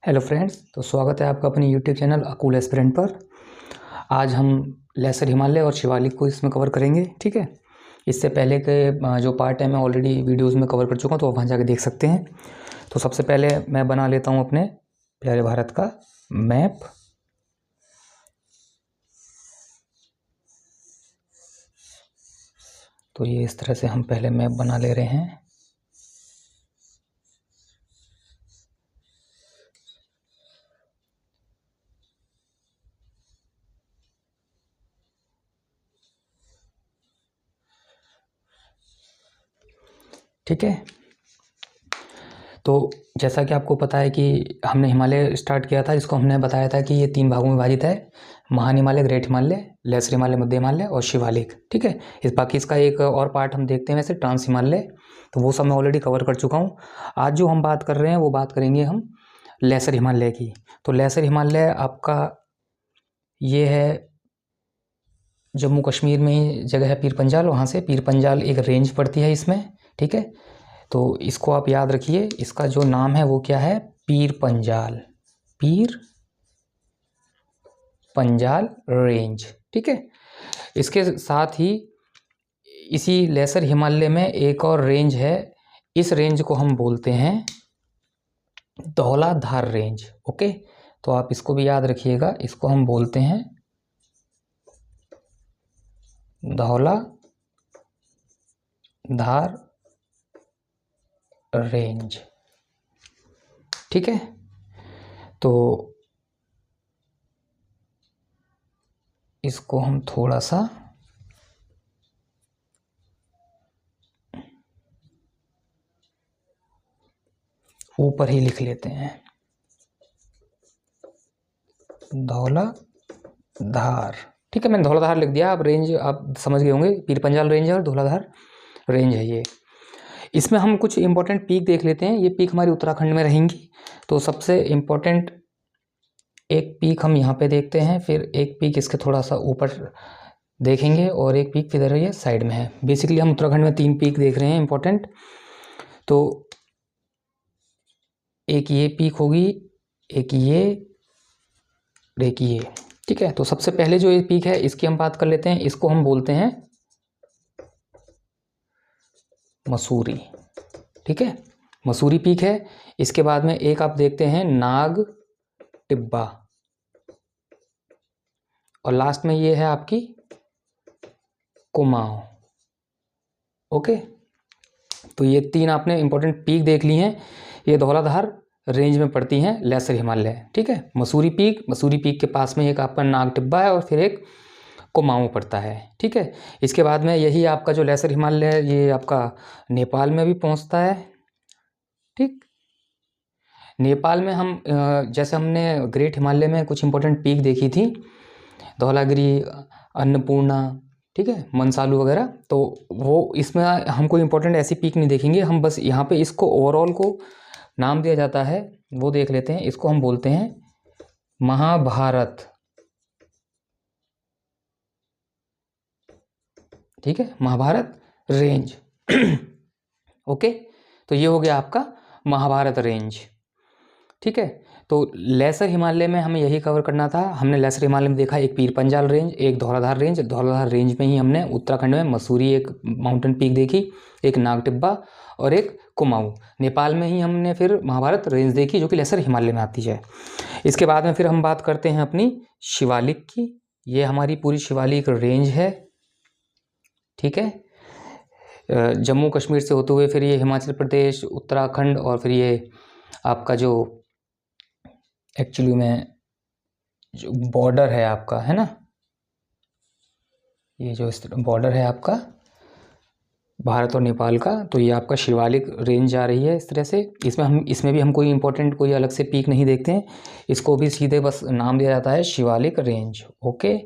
Hello friends, तो स्वागत है आपका अपने यूट्यूब चैनल अकूल एस्पिरेंट पर। आज हम लेसर हिमालय और शिवालिक को इसमें कवर करेंगे। ठीक है, इससे पहले के जो पार्ट है मैं ऑलरेडी वीडियोस में कवर कर चुका हूँ, तो वहाँ जाके देख सकते हैं। तो सबसे पहले मैं बना लेता हूँ अपने प्यारे भारत का मैप। तो ये इस तरह से हम पहले मैप बना ले रहे हैं। ठीक है, तो जैसा कि आपको पता है कि हमने हिमालय स्टार्ट किया था, जिसको हमने बताया था कि ये 3 भागों में विभाजित है: महान हिमालय, ग्रेट हिमालय, लेसर हिमालय, मध्य हिमालय और शिवालिक। ठीक है, बाकी इसका एक और पार्ट हम देखते हैं वैसे ट्रांस हिमालय, तो वो सब मैं ऑलरेडी कवर कर चुका हूँ। आज जो हम बात कर रहे हैं वो बात करेंगे हम लेसर हिमालय की। तो लेसर हिमालय आपका ये है जम्मू कश्मीर में ही जगह है पीर पंजाल, वहाँ से पीर पंजाल एक रेंज पड़ती है इसमें। ठीक है, तो इसको आप याद रखिए, इसका जो नाम है वो क्या है? पीर पंजाल, पीर पंजाल रेंज। ठीक है, इसके साथ ही इसी लेसर हिमालय में एक और रेंज है, इस रेंज को हम बोलते हैं धौलाधार रेंज। ओके, तो आप इसको भी याद रखिएगा, इसको हम बोलते हैं धौलाधार रेंज। ठीक है, तो इसको हम थोड़ा सा ऊपर ही लिख लेते हैं, धौलाधार। ठीक है, मैंने धौलाधार लिख दिया। आप रेंज आप समझ गए होंगे, पीर पंजाल रेंज है और धौलाधार रेंज है ये। इसमें हम कुछ इंपॉर्टेंट पीक देख लेते हैं। ये पीक हमारी उत्तराखंड में रहेंगी। तो सबसे इम्पोर्टेंट एक पीक हम यहाँ पे देखते हैं, फिर एक पीक इसके थोड़ा सा ऊपर देखेंगे और एक पीक इधर ये साइड में है। बेसिकली हम उत्तराखंड में 3 पीक देख रहे हैं इंपॉर्टेंट। तो एक ये पीक होगी, एक ये और एक ये। ठीक है, तो सबसे पहले जो ये पीक है इसकी हम बात कर लेते हैं। इसको हम बोलते हैं मसूरी। ठीक है, मसूरी पीक है। इसके बाद में एक आप देखते हैं नाग टिब्बा, और लास्ट में ये है आपकी कुमाऊं। ओके, तो ये 3 आपने इंपॉर्टेंट पीक देख ली हैं। ये धौलाधार रेंज में पड़ती हैं लेसर हिमालय। ठीक है, मसूरी पीक के पास में एक आपका नाग टिब्बा है और फिर एक कुमाऊं पड़ता है। ठीक है, इसके बाद में यही आपका जो लेसर हिमालय है ये आपका नेपाल में भी पहुंचता है। ठीक, नेपाल में हम जैसे हमने ग्रेट हिमालय में कुछ इंपॉर्टेंट पीक देखी थी, धौलागिरी, अन्नपूर्णा, ठीक है, मनसालू वगैरह, तो वो इसमें हम कोई इंपॉर्टेंट ऐसी पीक नहीं देखेंगे। हम बस यहाँ पे इसको ओवरऑल को नाम दिया जाता है, वो देख लेते हैं। इसको हम बोलते हैं महाभारत। ठीक है, महाभारत रेंज। ओके, तो ये हो गया आपका महाभारत रेंज। ठीक है, तो लेसर हिमालय में हमें यही कवर करना था। हमने लेसर हिमालय में देखा एक पीर पंजाल रेंज, एक धौलाधार रेंज। धौलाधार रेंज में ही हमने उत्तराखंड में मसूरी एक माउंटेन पीक देखी, एक नाग टिब्बा और एक कुमाऊं। नेपाल में ही हमने फिर महाभारत रेंज देखी, जो कि लेसर हिमालय में आती है। इसके बाद में फिर हम बात करते हैं अपनी शिवालिक की। ये हमारी पूरी शिवालिक रेंज है। ठीक है, जम्मू कश्मीर से होते हुए फिर ये हिमाचल प्रदेश, उत्तराखंड और फिर ये आपका जो एक्चुअली में जो बॉर्डर है आपका, है ना, ये जो बॉर्डर है आपका भारत और नेपाल का, तो ये आपका शिवालिक रेंज आ रही है इस तरह से। इसमें भी हम कोई इंपॉर्टेंट कोई अलग से पीक नहीं देखते हैं, इसको भी सीधे बस नाम दिया जाता है Shivalik range. Okay,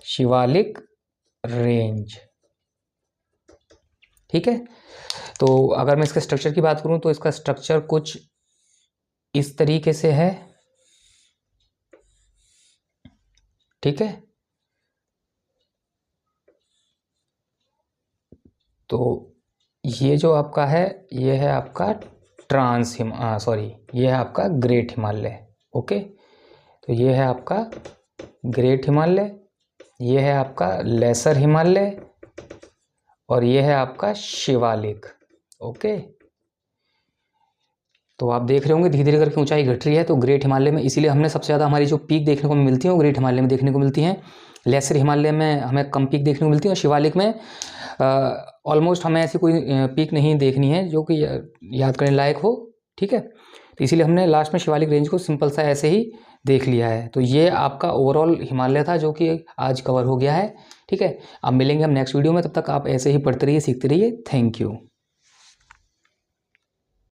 Shivalik range. ठीक है, तो अगर मैं इसके स्ट्रक्चर की बात करूं तो इसका स्ट्रक्चर कुछ इस तरीके से है। ठीक है, तो ये जो आपका है ये है आपका ये है आपका ग्रेट हिमालय। ओके, तो ये है आपका ग्रेट हिमालय, ये है आपका लेसर हिमालय और ये है आपका शिवालिक। ओके, तो आप देख रहे होंगे धीरे धीरे करके ऊंचाई घट रही है। तो ग्रेट हिमालय में इसीलिए हमने सबसे ज़्यादा हमारी जो पीक देखने को मिलती है वो ग्रेट हिमालय में देखने को मिलती हैं। लेसर हिमालय में हमें कम पीक देखने को मिलती है और शिवालिक में ऑलमोस्ट हमें ऐसी कोई पीक नहीं देखनी है जो कि याद करने लायक हो। ठीक है, तो इसीलिए हमने लास्ट में शिवालिक रेंज को सिंपल सा ऐसे ही देख लिया है। तो ये आपका ओवरऑल हिमालय था जो कि आज कवर हो गया है। ठीक है, अब मिलेंगे हम नेक्स्ट वीडियो में, तब तक आप ऐसे ही पढ़ते रहिए, सीखते रहिए। Thank you.